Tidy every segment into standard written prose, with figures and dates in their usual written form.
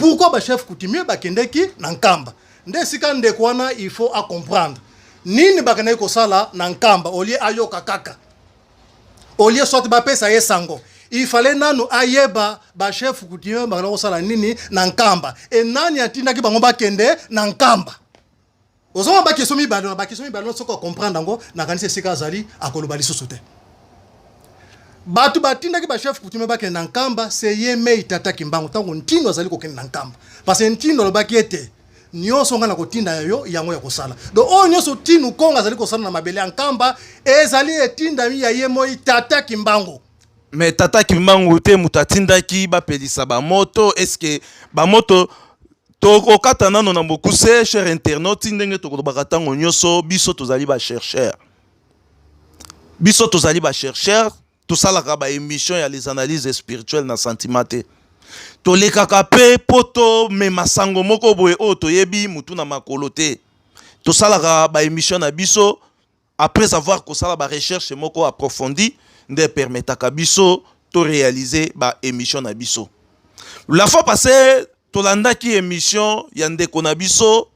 pourquoi ba chef coutumier ba kendeki na nkamba nde sika ndekwana il faut à comprendre nini bakane ko sala na nkamba olie ayoka kaka olie soit ba pesa yesango il fallait nanu ayeba ba chef coutumier bakana ko sala nini na nkamba et nani atindaki bango ba kende na nkamba ozoma ba question mi balo soko comprendre ngo na kanise sika azali akoloba lisusu te batu batindaki ba chef coutumier ba kende na nkamba c'est yeme itata kimbango tango ntino azali ko kende na nkamba parce que ntino lobaki ete nyonso nga na kotinda yo yango ya kosala donc o nyonso tinu konga azali kosala na mabele ya nkamba ezali etinda mi ya yemo itata kimbango. Mais tata kimbango te mutatindaki ba pelisa ba moto est-ce que ba moto toko katana no na bokuse cher internaute ndenge toko bakatango nyonso biso tozali ba chercheur tout ça la ba émission ya les analyses spirituelles na sentimenté to le kakape poto me masango moko boye o to yebi mutu na makolo te to sala ba émission na biso après avoir ko sala ba recherche moko approfondie nde permetaka biso to réaliser ba émission na biso. La fois passée to landaki émission ya ndeko na biso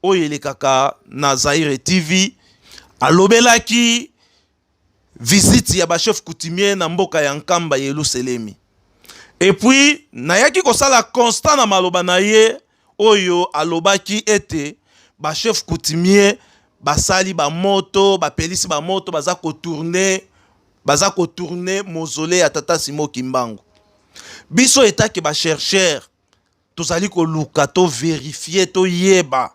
o yele kaka na Zaire TV alobelaki visite ya ba chef coutumier na mboka ya Nkamba Yerusalemi. Et puis, nayaki kosala constant na maloba na ye, oyo alobaki ete, ba chef coutumier, ba sali ba moto, ba pelisi ba moto, baza ko tourner mausolée ya Tata Simo Kimbangu. Biso etaki ba chercheur, tozali ko luka to vérifier to yeba.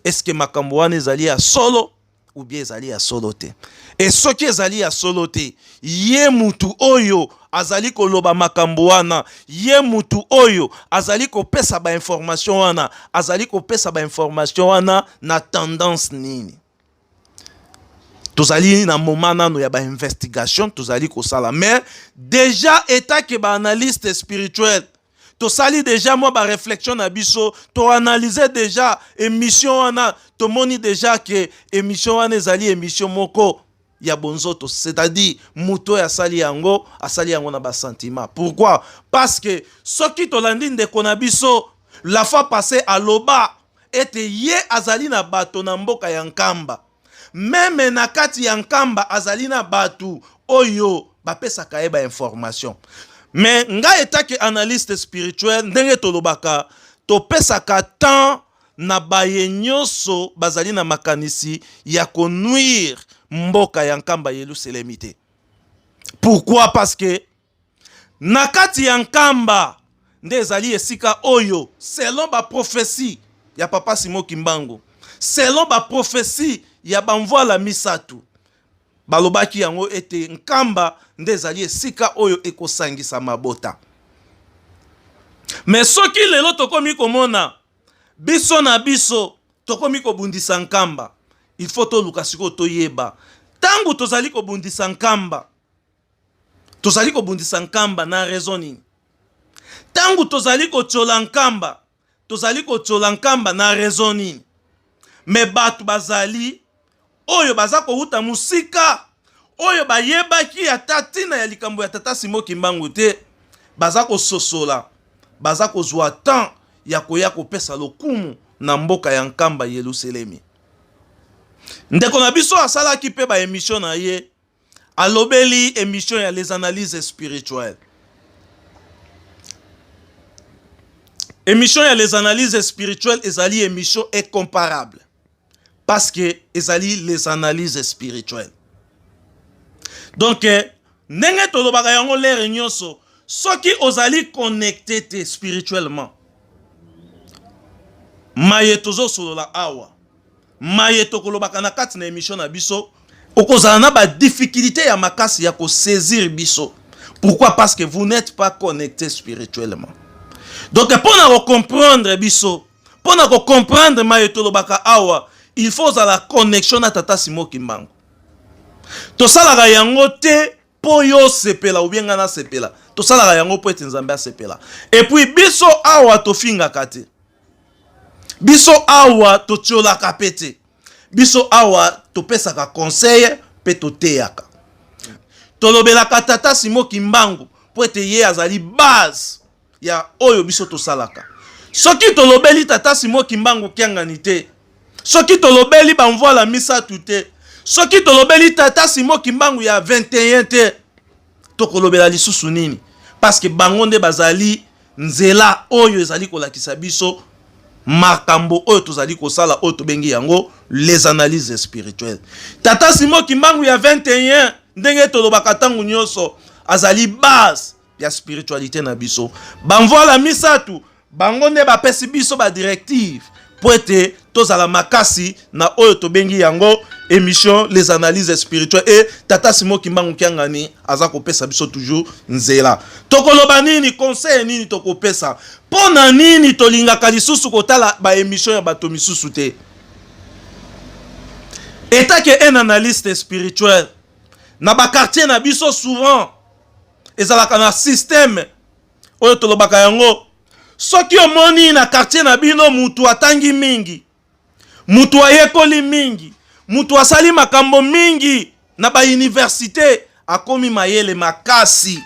Est-ce que makambo wana ezali ya solo ou bien ezali ya solo te? Et soki ezali ya solo te, ye mutu oyo azali ko loba makambo wana, ye mutu oyo azali ko pesa ba information wana, na tendance nini. Tozali na moment nano ya ba investigation, tozali ko sala, mais déjà état ke ba analyste spirituel, to sali déjà moi ba réflexion na biso, to analyser déjà émission wana, to moni déjà que émission wana ezali émission moko ya bonzoto, c'est-à-dire muto ya asali yango na ba sentiment. Pourquoi? Parce que soki to landi ndeko na biso la fois passée à loba ete ye azali na bato na mboka ya Nkamba, même na kati ya Nkamba azali na batu oyo bapesaka ye ba information. Mais nga etaki analyste spirituel ndenge tolobaka to pesaka temps na baye nyonso bazali na makanisi ya konuire mboka ya Nkamba Yerusalemi te. Pourquoi? Parce que nakati ya Nkamba nde ezali esika oyo selon ba prophétie ya Papa Simo Kimbangu, selon ba prophétie ya bamvoala misatu, balobaki yango ete Nkamba nde ezali esika oyo ekosangisa mabota. Mais soki lelo tokomi komona biso na biso tokomi kobundisa Nkamba, il faut to luka siko to yeba tangu tozali kobundisa Nkamba na raison nini. Tangu tozali kochola Nkamba na raison nini. Me batu bazali oyo baza ko huta musika oyo bayebaki ya tatina ya likambo ya Tata Simo Kimbangu te, baza ko sosola, baza ko zwa temps ya koya kopesa lokumu na mboka ya Nkamba Yerusalemi. Ndeko na biso asalaki pe ba émission na ye, alobeli émission ya les analyses spirituelles. Émission ya les analyses spirituelles ezali émission incomparable parce que ezali les analyses spirituelles. Donc ndenge tolobaka yango lere nyonso soki ozali connecté te spirituellement, maye tozo solola awa, maye tokolobaka na kati na émission na biso, okozala na ba difficulté ya makasi ya ko saisir biso. Pourquoi? Parce que vous n'êtes pas connecté spirituellement. Donc pour comprendre biso, pour comprendre maye tolobaka awa, il faut la connexion à Tata Simo Kimbangu. To salaka yango te po yo sepela ou bien ngana sepela. To salaka yango po ete Nzambe sepela. Et puis biso awa to finga kate. Biso awa to tchola kapete. Biso awa to pesaka conseil pe to teyaka. To lobelaka Tata Simo Kimbangu po ete ye azali base ya oyo biso to salaka. soki tolobeli tata Simon Kimbangu kiangani te, soki tolobeli banvoila misatu te, soki tolobeli tata Simon Kimbangu ya 21 te, tokolobela lisusu nini? Parce que bango nde bazali nzela oyo ezali kolakisa biso makambo oyo tozali kosala oyo tobengi yango les analyses spirituelles. Tata Simon Kimbangu ya 21 ndenge tolobaka tangu nyonso azali base ya spiritualité na biso. Banvoila misatu bango nde bapesi biso ba directive po ete tozala makasi na oyo tobengi yango émission les analyses spirituelles. Et tata Simon Kimbangu kiangani aza kopesa biso toujours nzela. Tokoloba nini, conseil nini tokopesa? Pona nini tolingaka lisusu kotala ba émission ya bato misusu te? État que un analyste spirituel na ba quartier na biso souvent ezalaka na système oyo tolobaka yango. Soki omoni na quartier na bino mutu atangi mingi, mutu ayekoli mingi, mutu asali makambo mingi na ba université akomi mayele makasi.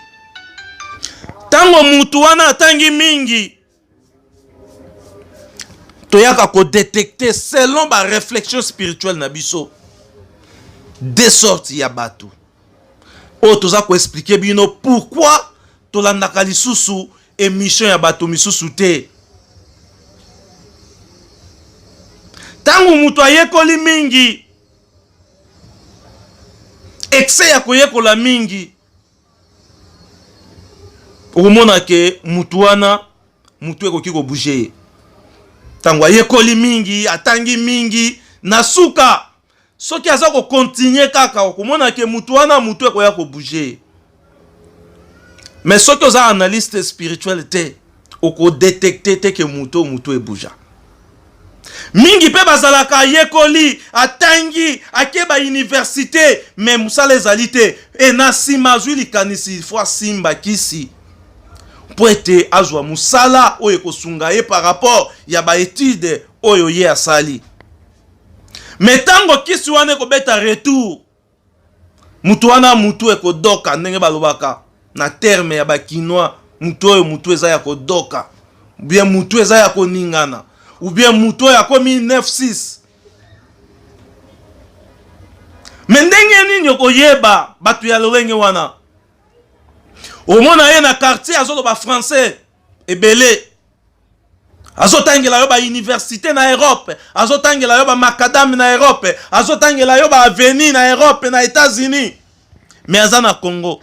Tango mutu wana atangi mingi, toyaka ko détecter selon ba réflexion spirituelle na biso des sortes ya bato. O toza ko expliquer bino pourquoi tolandaka lisusu émission ya bato misusu te. Tangu mutu ayekoli mingi, excès ya koyekola mingi, okomona ke mutu wana mutu ekoki ko bouger. Tangu ayekoli mingi, atangi mingi, na suka soki aza ko continuer kaka okomona ke mutu wana mutu ekoya ko bouger. Mais soki oza analyste spirituel te, oko détecter te ke mutu e bouger. Mingi pe bazalaka yekoli, atangi, akeba université, mais musala ezali te, e na sima azwi likanisi fwa simba kisi. Po ete azwa musala oyo kosunga ye par rapport ya ba étude oyo ye asali. Mais tango kisi wane ko beta retour, mutu wana mutu ekodoka ndenge balobaka na terme ya ba kinois, mutu oyo mutu eza ya kodoka, ou bien mutu eza ya koningana, ou bien mutu oyo akomi 9-6. Mais ndenge nini okoyeba batu ya lolenge wana? Omona ye na quartier azoloba français ebele, azotangela yo ba université na Europe, azotangela yo ba macadam na Europe, azotangela yo ba avenue na Europe na États-Unis, mais aza na Congo.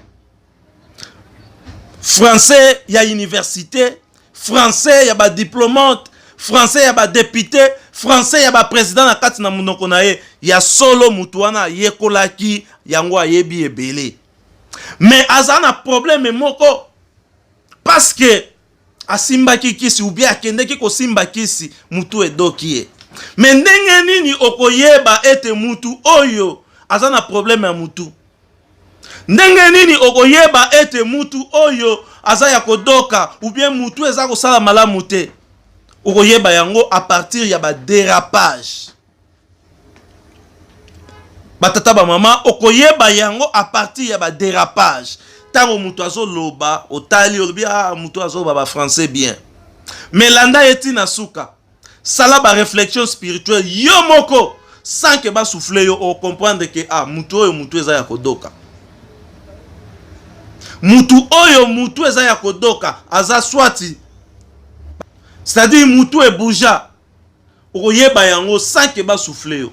Français ya université, français ya ba diplomate, français ya ba député, français ya ba président na kati na munoko na ye, ya solo mutu wana yekolaki yango ayebi ebele. Mais aza na problème moko, parce que asimbaki kisi ou bien akendeki ko simba kisi mutu edoki ye. Mais ndenge nini okoyeba ete mutu oyo aza na problème ya mutu? Ndenge nini okoyeba ete mutu oyo aza ya kodoka ou bien mutu eza kosala malamu te? Okoyeba yango à partir ya ba dérapage. Batata ba mama okoyeba yango à partir ya ba dérapage. Tango mutu azo loba otali olobi mutu azo ba français bien. Mais landa eti na suka. Sala ba réflexion spirituelle yo moko sans que ba souffler yo o comprendre que mutu oyo mutu eza ya kodoka. Mutu oyo mutu eza ya kodoka aza swati. C'est-à-dire mutu e bouja. Okoyeba yango sans que ba souffler yo.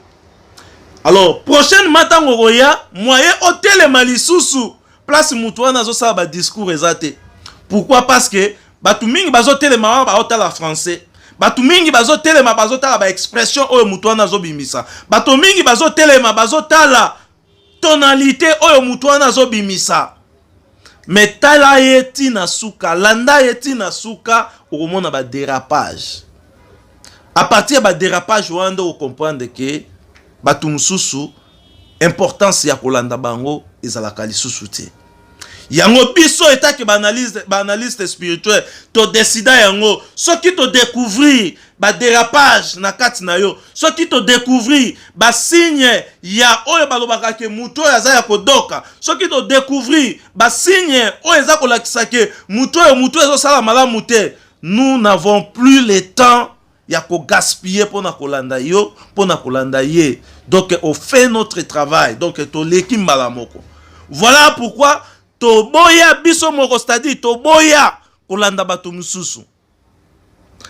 Alors, prochainement, tango roya, moyen hôtel malisusu, place mutuana zo sa ba discours ezate. Pourquoi? Parce que batu mingi bazo telema ba hôtel français. Batu mingi bazo telema bazo tala ba expression oyo mutuana zo bimisa. Batu mingi bazo telema bazo tala tonalité oyo mutuana zo bimisa. Mais tala yeti na suka, landa yeti na suka, okomona ba dérapage. À partir ba dérapage wanda o comprendre que batu mususu importance ya kolanda bango ezalaka lisusu te. Yango biso etaki ba analyste spirituel to décida yango soki to découvrir ba dérapage na kati na yo, soki to découvrir ba signe ya oyo balobaka ke mutu oyo aza ya kodoka, soki to découvrir ba signe oyo eza kolakisa ke mutu oyo mutu ezo sala malamu te, nous n'avons plus le temps ya ko gaspiller pour na kolanda yo, pour na kolanda ye. Donc on fait notre travail. Donc to leki mbala moko. Voilà pourquoi to boya biso moko, c'est-à-dire to boya kolanda bato mususu.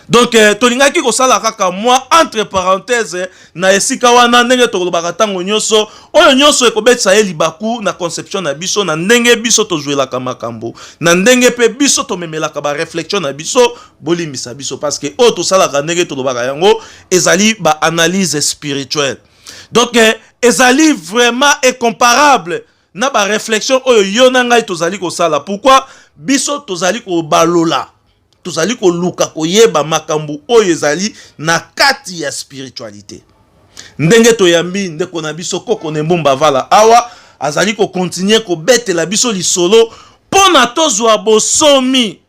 Donc tolingaki ko sala kaka moi entre parenthèses na esika wana ndenge to lobaka tango nyoso oyo nyoso ekobetsa libaku na conception na biso na ndenge biso to jouer la kamakambo na ndenge pe biso to memela ka ba réflexion na biso bolimbisa biso parce que o to sala ka ndenge to lobaka yango ezali ba analyse spirituelle. Donc ezali vraiment incomparable na ba réflexion oyo yona ngai tozali ko sala. Pourquoi biso tozali ko balola tozali ko luka ko yeba makambu oyo ezali na kati ya spiritualité. Ndenge to yambi ndeko na biso koko nembomba vala awa azali ko continuer ko betela biso lisolo pona tozwa bosomi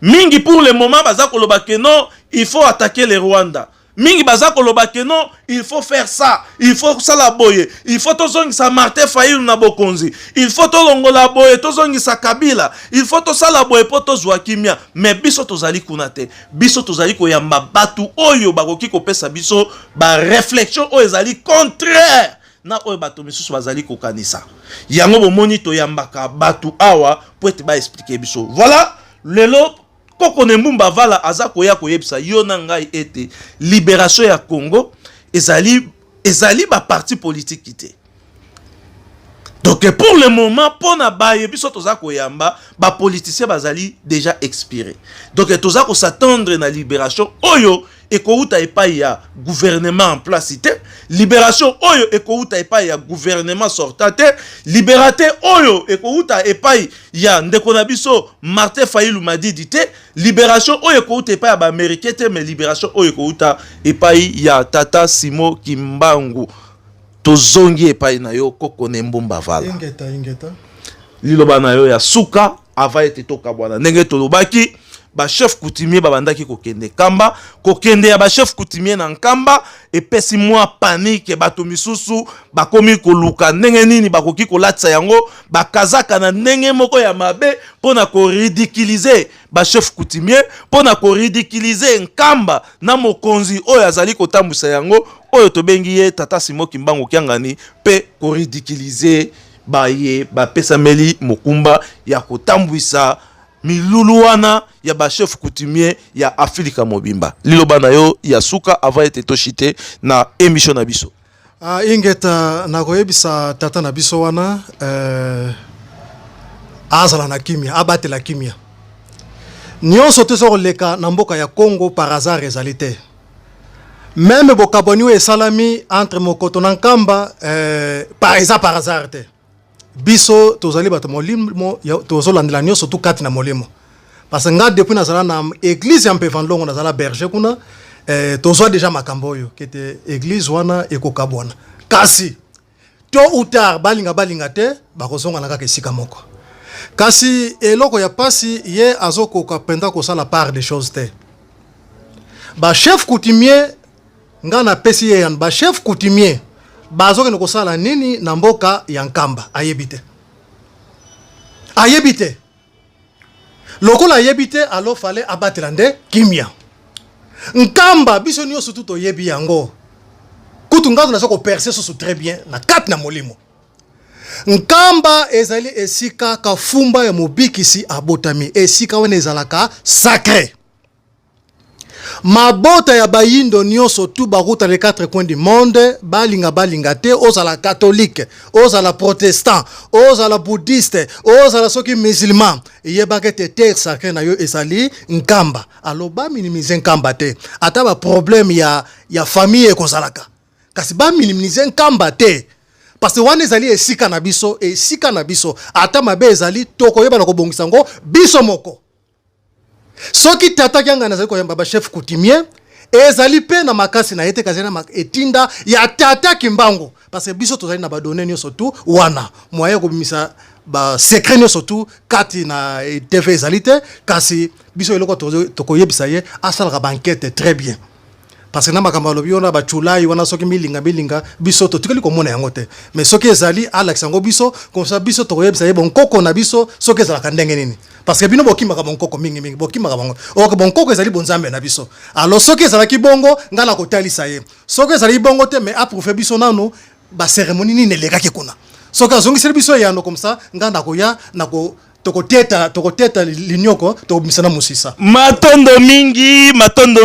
mingi. Pour le moment baza ko loba ke non, il faut attaquer le Rwanda. Mingi baza ko loba ke non, il faut faire ça, il faut ça la boye, il faut tozongi sa Martin Fayulu na bokonzi, il faut tolongo la boye tozongi sa Kabila, il faut to ça la boye po tozwa kimia. Mais biso tozali kunate, biso tozali ko yamba batu oyo bakoki ko pesa biso ba réflexion oyo ezali contraire na oyo bato misusu bazali ko kanisa. Yango bomoni to yambaka batu awa po ete ba expliquer biso. Voilà lelo koko nembumba vala aza koya koyebisa yo na ngai ete libération ya Congo ezali ba parti politique ité. Donc pour le moment pona baye biso toza koyamba ba politiciens bazali déjà expiré. Donc toza ko s'attendre na libération oyo ekouta epai ya gouvernement en place ité, libération oyo ekouta epai ya gouvernement sortant te, libératé oyo ekouta epai ya ndeko na biso Martin Fayulu Madidi te, libération oyo ekouta epai ya ba américain te, mais libération oyo ekouta epai ya Tata Simo Kimbangu. Tozongi epai na yo koko nembomba vala. Ingeta. Liloba na yo ya suka ava ete toka bwana. Ndenge tolobaki ba chef coutumier babandaki kokende kamba, kokende ya ba chef coutumier na nkamba epesi mwa panique bato misusu bakomi koluka ndenge nini bakoki kolatsa yango bakazaka na ndenge moko ya mabe pona ko ridiculiser ba chef coutumier, pona ko ridiculiser nkamba na mokonzi oyo azali kotambusa yango oyo tobengi ye Tata Simo Kimbangu Kiangani pe ko ridiculiser baye ba pesa meli mokumba ya kotambuisa milulu wana ya ba chef coutumier ya Afrika Mobimba. Liloba na yo ya suka ava ete toshite na émission na biso. Ingeta na koyebisa tata na biso wana azala na kimia, abate la kimia. Nyonso tozo leka na mboka ya Congo par hasard ezalité. Même bokaboni e salami entre Mokoto na Nkamba par hasard te. Biso tozali bato molimo tozo landela nyonso tout kati na molimo. Parce que nga depuis nazala na église ya Mpevandlongo nazala berger kuna tozo déjà makambo yo kete église wana ekokabwana. Kasi to ou tard balinga te bakozonga na kaka esika moko. Kasi eloko ya pasi ye azoko kapenda ko sala part des choses te. Ba chef coutumier nga na pesi ye yan ba chef coutumier bazoke noko sala nini na mboka ya Nkamba ayebite. Ayebite. Lokola ayebite alo fallait abattre nde kimia. Nkamba biso nyonso tout oyebi yango. Kutu ngazo na soko percer so très bien na kati na molimo. Nkamba ezali esika kafumba ya mobikisi abotami esika wana ezalaka sacré. Mabota ya bayindo nyonso tout baruta les quatre coins du monde balinga te ozala catholique, ozala protestant, ozala bouddhiste, ozala soki musulman yebaka te terre sacré na yo ezali Nkamba. Aloba minimiser Nkamba te. Ata ba problème ya famille ekozalaka. Kasi ba minimiser Nkamba te. Parce que wana ezali esika na biso ata mabe ezali tokoyeba na kobongisa ngo biso moko. Soki tata kyanga nazali koyamba ba chef coutumier ezali pe na makasi na yete kazena etinda ya Tata Kimbangu parce que biso tozali na ba donner nyonso tout wana moyen ko bimisa ba secret nyonso tout kati na TV ezali te kasi biso eloko tokoyebisa ye asala ba enquête très bien. Parce que na makambo lobi ona ba chulai wana soki milinga biso to tikali komona yango te mais soki ezali Alex yango biso comme ça biso tokoyebisa ye bon koko na biso soki ezala kandenge nini parce que bino bokimaka bonkoko mingi mingi bokimaka bango ok bonkoko ezali bonzambe na biso alors soki ezalaki bongo nga na kotalisa ye soki ezali bongo te mais approuve biso nano ba cérémonie nini elekaki kuna soki azongiseli biso yano comme ça nga nakoya nako tokoteta linyoko tokobimisa na musisa matondo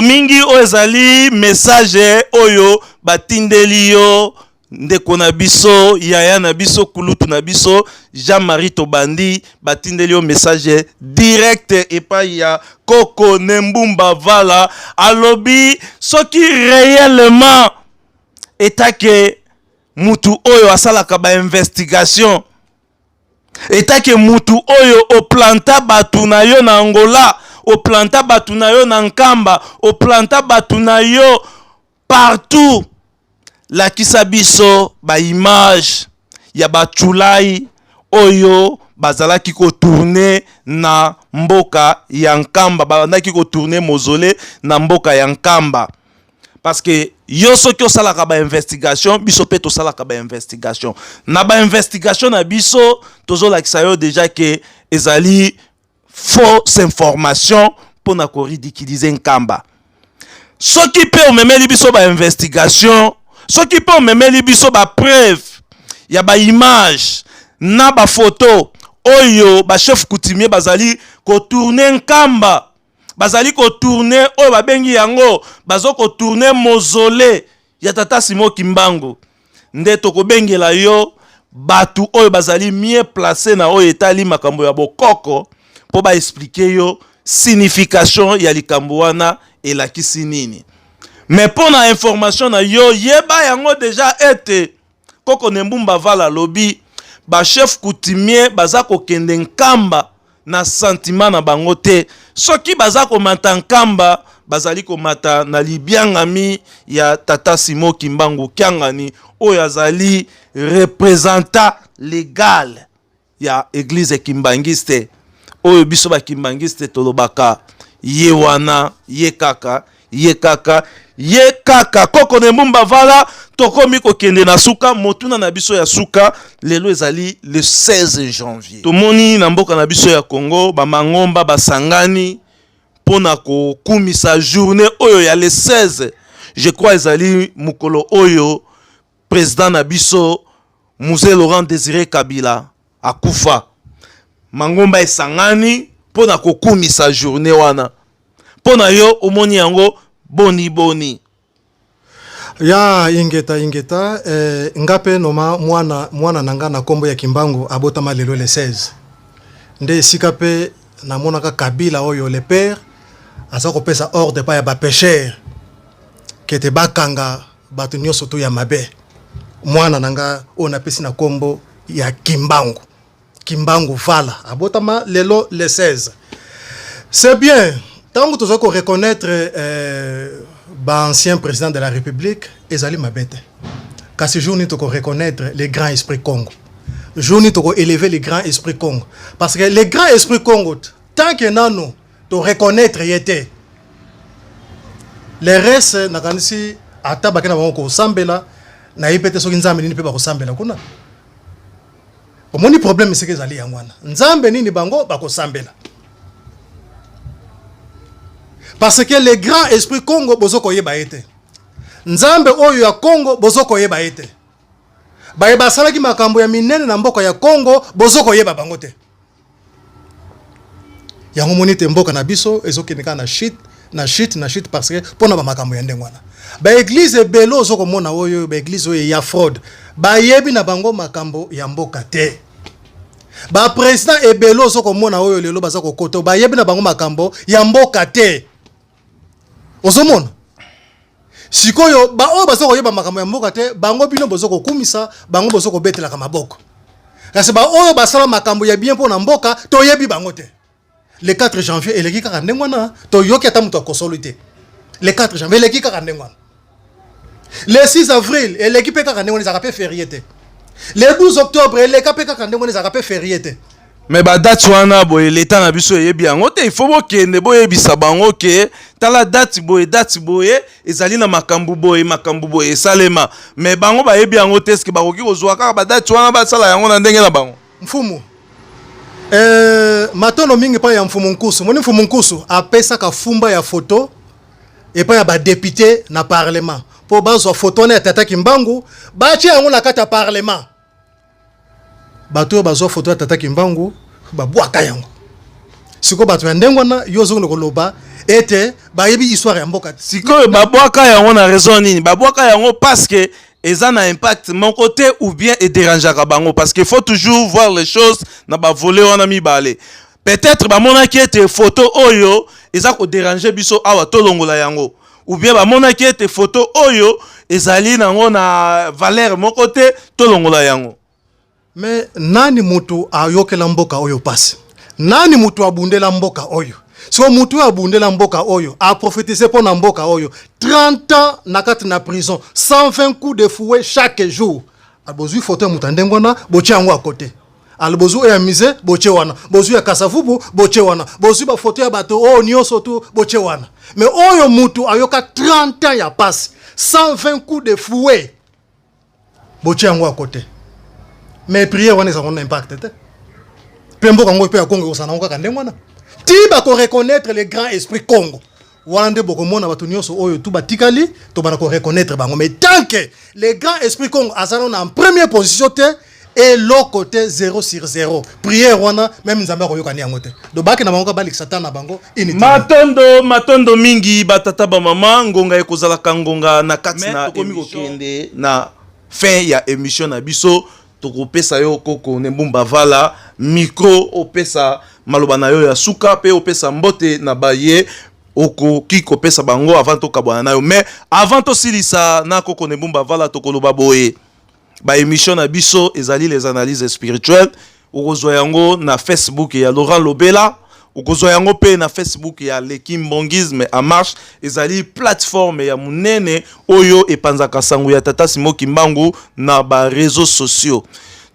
mingi oyo ezali message oyo batindeli yo ndeko na biso yaya na biso kulutu na biso Jean-Marie Tobandi batindeli yo message direct epai ya Koko Nembumba Vala alobi soki réellement etake mutu oyo asalaka ba investigation etake mutu oyo oplanta batu na yo na Angola oplanta batu na yo na Nkamba oplanta batu na yo partout la kisabiso ba image ya bachulai oyo bazalaki ko tourner na mboka ya Nkamba bazalaki ko tourner mausolée na mboka ya Nkamba parce que yo soki osalaka ba investigation biso pe tosalaka ba investigation na ba investigation na biso tozolakisa yo déjà que ezali fausse information pour na ko ridiculiser Nkamba soki pe omemeli biso ba investigation soki pe omemeli biso ba preuve ya ba image na ba photo oyo ba chef coutumier bazali ko tourner Nkamba bazali ko tourner oyo babengi yango bazo ko tourner mausolée ya tata Simon Kimbangu nde to ko bengela yo batu oyo bazali mieux placé na oyo etali makambo ya bokoko po ba expliquer yo signification ya likambo wana elakisi nini mais pour na information na yo yeba yango déjà ete Koko Nembumba Vala lobi ba chef coutumier baza ko kende Nkamba na sentiment na bango te soki baza ko mata Nkamba bazali ko mata na libiangami ya tata Simon Kimbangu Kiangani oyo azali représentant légal ya église kimbangiste oyo biso ba kimbangiste tolobaka ye wana ye kaka Koko Nembumba Vala tokomi ko kende na suka motuna na biso ya suka lelo ezali le 16 janvier tomoni na mboka na biso ya Congo ba mangomba basangani pona ko kumisa journée oyo ya le 16 je crois ezali mukolo oyo président na biso Mzee Laurent Désiré Kabila akufa mangomba esangani pona ko kumisa journée wana pona yo omoni yango boni ya ingeta ngape noma mwana nanga na kombo ya Kimbangu abotama lelo le 16 nde sika pe na monaka Kabila oyo le père asa ko pesa ordre pa ya ba pêcheur kete bakanga batu nyoso to ya mabe mwana nanga ona pesi na kombo ya Kimbangu Vala abotama lelo le 16 c'est bien tant que tu reconnaître ancien président de la République ezali mabete car ce jour ni to reconnaître les grands esprits Congo jour ni to élever les grands esprits Congo parce que les grands esprits Congo tant que nano to reconnaître yete les restes na kanisi ata bakena bango ko sambela na yipete soki nzambe nini pe ba ko sambela kuna omoni problème c'est que ezali yangwana nzambe nini bango ba ko sambela parce que les grands esprits Congo bozoko yeba ete nzambe oyo ya Congo bozoko yeba ete bayeba salaki makambo ya minene na mboka ya Congo bozoko yeba bango te yango monite mboka na biso ezokendeka na shit parce que pona ba makambo ya ndengwana ba église belo zoko mona oyo ba église oyo ya fraude ba yebi na bango makambo ya mboka te ba président ebelo zoko mona oyo lelo bazako koto ba yebi na bango makambo ya mboka te ozomona sikoyo ba oyo bazoko yeba makambo ya mboka te bango bino bozoko kumisa bango bozoko betela ka maboko kasi ba oyo basala makambo ya bien pona mboka to yebi bango te le 4 janvier eleki kaka ndengwana to yoki ata muto akosolite le 4 janvier eleki kaka ndengwana le 6 avril eleki pe kaka ndengwana zaka pe férié te le 12 octobre eleka pe kaka ndengwana zaka pe férié te mais ba date wana boye l'état na biso yebi yango te il faut bokende boyebisa bango ke tala date boye ezali na makambu boye esalema mais bango bayebi yango te eske bakoki kozwa kaka ba date wana basala yango na ndenge na bango mfumu Matondo mingi pa ya mfumunkusu. Moni mfumunkusu apesa ka fumba ya photo et pa ya ba député na parlement. Po bazo photo na Tata Kimbangu, ba chi yango na kata parlement. Bato bazo photo ya Tata Kimbangu, ba bwaka yango. Siko bato ya ndengwana yozo ngo koloba ete ba yebi histoire ya mboka. Siko ba bwaka yango na raison nini? Ba bwaka yango parce que ça a un impact mon côté ou bien et dérange bango parce qu'il faut toujours voir les choses na ba voler on a mis balé. Peut-être ba mona ki ete photo oyo eza ko déranger biso awa to longola yango ou bien ba mona ki ete photo oyo ezali nango na valeur mon côté to longola yango. Mais nani mutu ayokela mboka oyo passe? Nani mutu abundela mboka oyo? So mutu abundela mboka oyo a prophétisé pour na mboka oyo 30 ans na kati na prison 120 coups de fouet chaque jour. Albozu photo mutu ndengona boche yango à côté. Albozu ya mise boche wana. Bozu ya kasavubu boche wana. Bozu ba photo ya bato o nyoso tu boche wana. Mais oyo mutu ayoka 30 ans ya passe 120 coups de fouet boche yango à côté. Mais prière wana ça a un impact te. Pembo kango pe ya Congo osana ngo ka ndengwana. Ti ba ko reconnaître le grand esprit Congo. Wande bokomona bato nyonso oyo tu batikali to bana ko reconnaître bango mais tant que le grand esprit Congo azalo na en première position te et l'autre côté 0 sur 0. Prière wana même nzamba ko yokani yango te. Do baki na bango balik satana bango initi. Matondo mingi batata ba mama ngonga ekozala kangonga na kati na komi kokende na fin ya émission na biso. Tokopesa yo koko nembumba vala micro opesa maloba na yo ya suka pe opesa mbote na baye oko kiko pesa bango avant to kabwana na yo mais avant to silisa na koko nembumba vala tokoloba boye ba émission na biso ezali les analyses spirituelles okozwa yango na Facebook ya Laurent Lobela okozwa yango pe na Facebook ya Lekimbongisme en marche ezali plateforme ya munene oyo epanzaka sango ya Tata Simo Kimbangu na ba réseaux sociaux.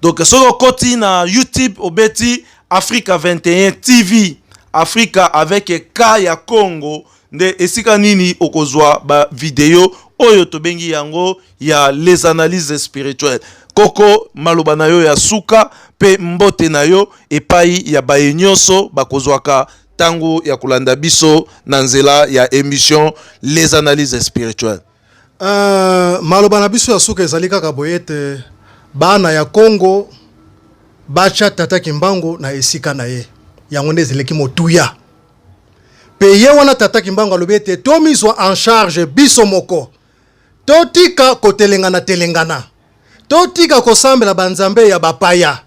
Donc soko koti na YouTube obeti Africa 21 TV Africa avec K ya Congo nde esika nini okozwa ba video oyo tobengi yango ya les analyses spirituelles. Koko maloba na yo ya suka pe mbote na yo epai ya bayenyoso bakozwaka tango ya kulanda biso na nzela ya émission les analyses spirituelles. Maloba na biso ya suka ezali kaka boyete bana ya Congo bacha Tata Kimbangu na esika na ye yango nde zeleki motuya pe ye wana Tata Kimbangu alobete tomizwa en charge biso moko totika kotelengana telengana totika kosambela banzambe ya bapaya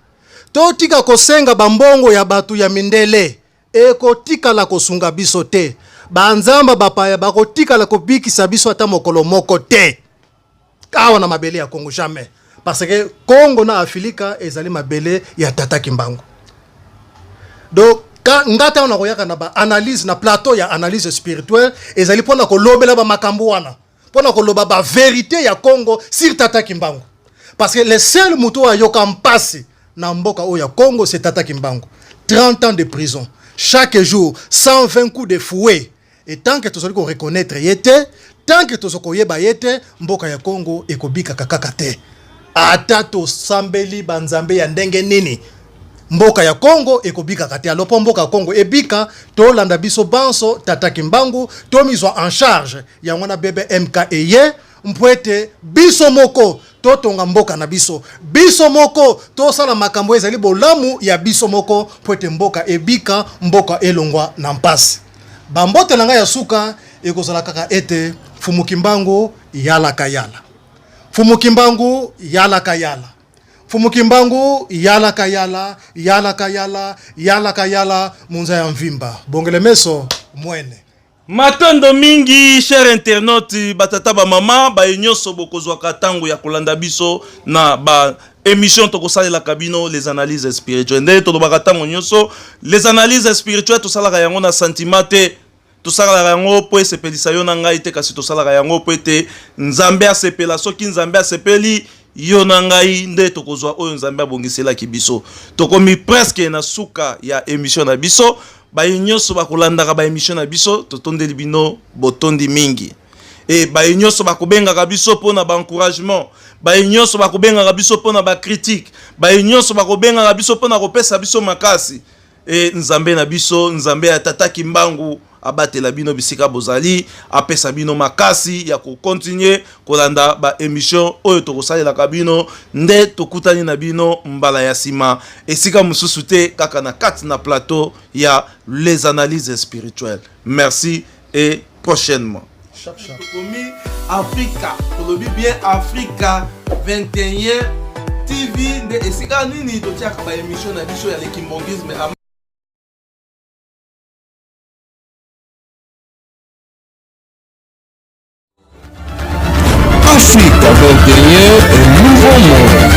totika kosenga bambongo ya batu ya mindele ekotika la kosunga biso te banzamba bapaya bakotika la kobikisa biso ata mokolo moko te awa na mabele ya Congo jamais parce que Congo na Afrika ezali mabele ya Tata Kimbangu. Donc ngata on koyaka na ba analyse na plateau ya analyse spirituelle ezali pona ko lobela ba makambo wana pona ko loba ba vérité ya Congo sur Tata Kimbangu parce que le seul muto ayoka mpasi na mboka o ya Congo c'est Tata Kimbangu. 30 ans de prison chaque jour 120 coups de fouet et tant que tozali ko reconnaître yete tant que tozoko yeba yete mboka ya Congo ekobika kakaka te ata to sambeli banzambe ya ndenge nini mboka ya Congo ekobika kati alopo mboka ya Congo ebika to landa biso banso Tata Kimbangu to mizwa en charge ya ngwana bebe MK eye mpwete biso moko to tonga mboka na biso moko to sala makambo ezali bolamu ya biso moko mpwete mboka ebika mboka elongwa na mpasi bambote nanga ya suka ekozala kaka ete Fumu Kimbangu yala kayala Fumu Kimbangu yala kayala Fumu Kimbangu yala kayala munza ya mvimba bongele meso mwene Matondo mingi cher internaute batata ba mama ba nyonso bokozwaka tango ya kolanda biso na ba émission tokosalela kabino les analyses spirituelles nde to ba tango nyonso les analyses spirituelles to sala yango na sentiment te to sala yango po esepelisa yo na ngai te kasi to sala yango po ete nzambe asepela soki nzambe asepeli yo na ngai nde tokozwa oyo nzambe abongisela ki biso tokomi presque na suka ya émission na biso ba nyonso ba kolandaka ba émission na biso to tondeli bino botondi mingi Et baye nyonso bakobengaka biso pona ba encouragement, baye nyonso bakobengaka biso pona ba critique, baye nyonso bakobengaka biso pona kopesa biso makasi. Et nzambe na biso, nzambe ya tata Kimbangu abatela bino bisika bozali, apesa bino makasi ya ko continuer kolanda ba émission oyo tokosalela bino nde tokutani na bino mbala ya sima esika mususu te kaka na kati na plateau ya les analyses spirituelles. Merci et prochainement. Africa, tolobi bien Africa 21 TV nde esika nini totiaka ba émission na biso ya lekimbongisme. Africa 21, un nouveau monde.